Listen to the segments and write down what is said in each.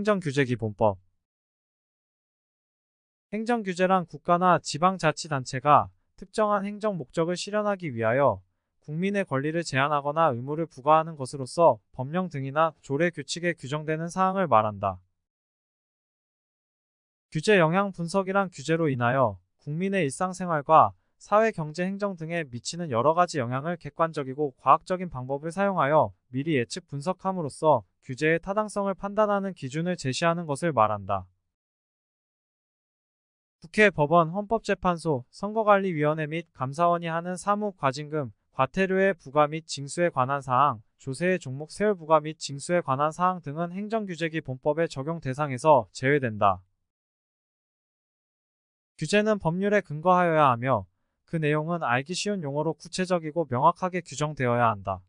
행정규제기본법. 행정규제란 국가나 지방자치단체가 특정한 행정 목적을 실현하기 위하여 국민의 권리를 제한하거나 의무를 부과하는 것으로서 법령 등이나 조례 규칙에 규정되는 사항을 말한다. 규제 영향 분석이란 규제로 인하여 국민의 일상생활과 사회, 경제, 행정 등에 미치는 여러 가지 영향을 객관적이고 과학적인 방법을 사용하여 미리 예측 분석함으로써 규제의 타당성을 판단하는 기준을 제시하는 것을 말한다. 국회, 법원, 헌법재판소, 선거관리위원회 및 감사원이 하는 사무, 과징금, 과태료의 부과 및 징수에 관한 사항, 조세의 종목, 세율 부과 및 징수에 관한 사항 등은 행정규제기 본법의 적용 대상에서 제외된다. 규제는 법률에 근거하여야 하며 그 내용은 알기 쉬운 용어로 구체적이고 명확하게 규정되어야 한다.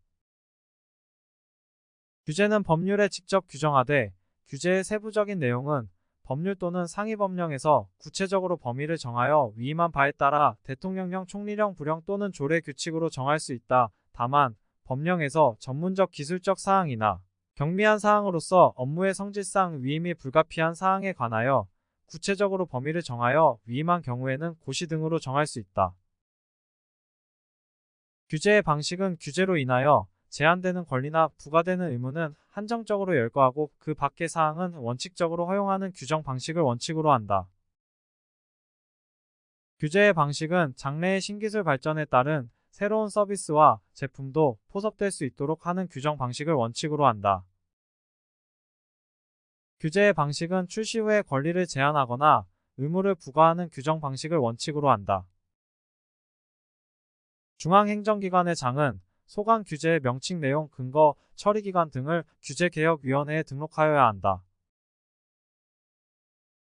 규제는 법률에 직접 규정하되 규제의 세부적인 내용은 법률 또는 상위법령에서 구체적으로 범위를 정하여 위임한 바에 따라 대통령령, 총리령, 부령 또는 조례 규칙으로 정할 수 있다. 다만 법령에서 전문적 기술적 사항이나 경미한 사항으로서 업무의 성질상 위임이 불가피한 사항에 관하여 구체적으로 범위를 정하여 위임한 경우에는 고시 등으로 정할 수 있다. 규제의 방식은 규제로 인하여 제한되는 권리나 부과되는 의무는 한정적으로 열거하고 그 밖의 사항은 원칙적으로 허용하는 규정 방식을 원칙으로 한다. 규제의 방식은 장래의 신기술 발전에 따른 새로운 서비스와 제품도 포섭될 수 있도록 하는 규정 방식을 원칙으로 한다. 규제의 방식은 출시 후에 권리를 제한하거나 의무를 부과하는 규정 방식을 원칙으로 한다. 중앙행정기관의 장은 소관 규제의 명칭, 내용, 근거, 처리기간 등을 규제개혁위원회에 등록하여야 한다.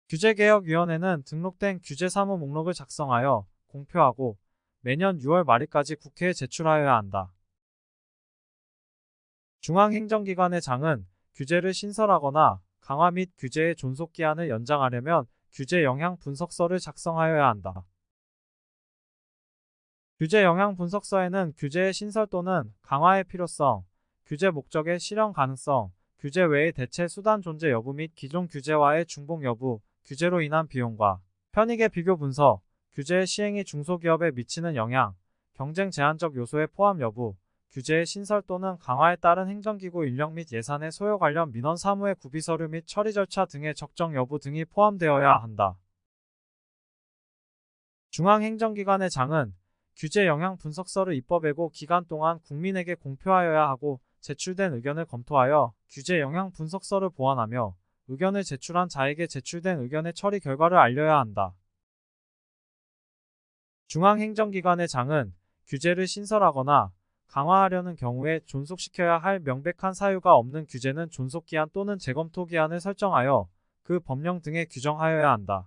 규제개혁위원회는 등록된 규제사무 목록을 작성하여 공표하고 매년 6월 말일까지 국회에 제출하여야 한다. 중앙행정기관의 장은 규제를 신설하거나 강화 및 규제의 존속기한을 연장하려면 규제 영향 분석서를 작성하여야 한다. 규제 영향 분석서에는 규제의 신설 또는 강화의 필요성, 규제 목적의 실현 가능성, 규제 외의 대체 수단 존재 여부 및 기존 규제와의 중복 여부, 규제로 인한 비용과 편익의 비교 분석, 규제의 시행이 중소기업에 미치는 영향, 경쟁 제한적 요소의 포함 여부, 규제의 신설 또는 강화에 따른 행정기구 인력 및 예산의 소요 관련 민원 사무의 구비 서류 및 처리 절차 등의 적정 여부 등이 포함되어야 한다. 중앙행정기관의 장은 규제 영향 분석서를 입법예고 기간 동안 국민에게 공표하여야 하고 제출된 의견을 검토하여 규제 영향 분석서를 보완하며 의견을 제출한 자에게 제출된 의견의 처리 결과를 알려야 한다. 중앙행정기관의 장은 규제를 신설하거나 강화하려는 경우에 존속시켜야 할 명백한 사유가 없는 규제는 존속기한 또는 재검토기한을 설정하여 그 법령 등에 규정하여야 한다.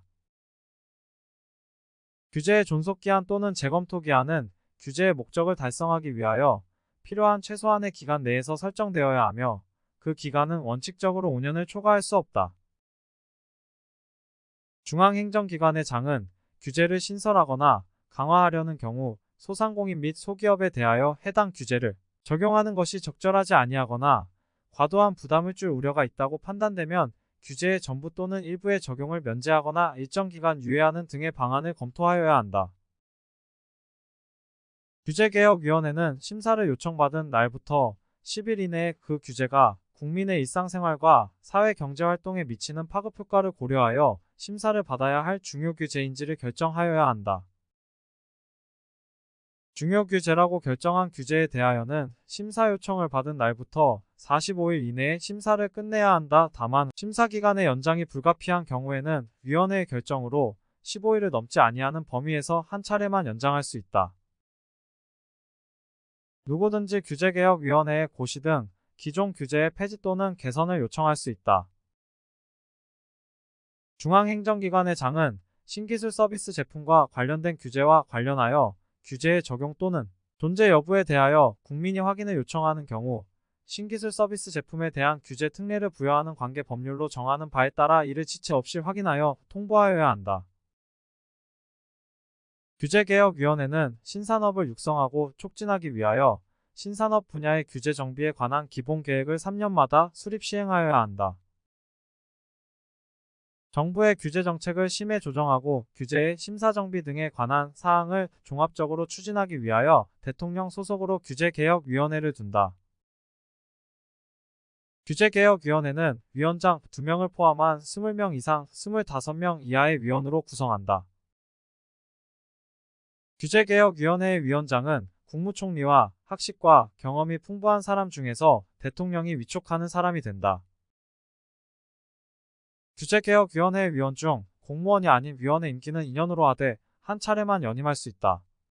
규제의 존속기한 또는 재검토기한은 규제의 목적을 달성하기 위하여 필요한 최소한의 기간 내에서 설정되어야 하며 그 기간은 원칙적으로 5년을 초과할 수 없다. 중앙행정기관의 장은 규제를 신설하거나 강화하려는 경우 소상공인 및 소기업에 대하여 해당 규제를 적용하는 것이 적절하지 아니하거나 과도한 부담을 줄 우려가 있다고 판단되면 규제의 전부 또는 일부의 적용을 면제하거나 일정 기간 유예하는 등의 방안을 검토하여야 한다. 규제개혁위원회는 심사를 요청받은 날부터 10일 이내에 그 규제가 국민의 일상생활과 사회경제활동에 미치는 파급효과를 고려하여 심사를 받아야 할 중요규제인지를 결정하여야 한다. 중요규제라고 결정한 규제에 대하여는 심사 요청을 받은 날부터 45일 이내에 심사를 끝내야 한다. 다만 심사기간의 연장이 불가피한 경우에는 위원회의 결정으로 15일을 넘지 아니하는 범위에서 한 차례만 연장할 수 있다. 누구든지 규제개혁위원회에 고시 등 기존 규제의 폐지 또는 개선을 요청할 수 있다. 중앙행정기관의 장은 신기술 서비스 제품과 관련된 규제와 관련하여 규제의 적용 또는 존재 여부에 대하여 국민이 확인을 요청하는 경우 신기술 서비스 제품에 대한 규제 특례를 부여하는 관계 법률로 정하는 바에 따라 이를 지체 없이 확인하여 통보하여야 한다. 규제개혁위원회는 신산업을 육성하고 촉진하기 위하여 신산업 분야의 규제 정비에 관한 기본 계획을 3년마다 수립 시행하여야 한다. 정부의 규제 정책을 심해 조정하고 규제의 심사 정비 등에 관한 사항을 종합적으로 추진하기 위하여 대통령 소속으로 규제개혁위원회를 둔다. 규제개혁위원회는 위원장 2명을 포함한 20명 이상 25명 이하의 위원으로 구성한다. 규제개혁위원회의 위원장은 국무총리와 학식과 경험이 풍부한 사람 중에서 대통령이 위촉하는 사람이 된다. 규제개혁위원회 위원 중 공무원이 아닌 위원의 임기는 2년으로 하되 한 차례만 연임할 수 있다.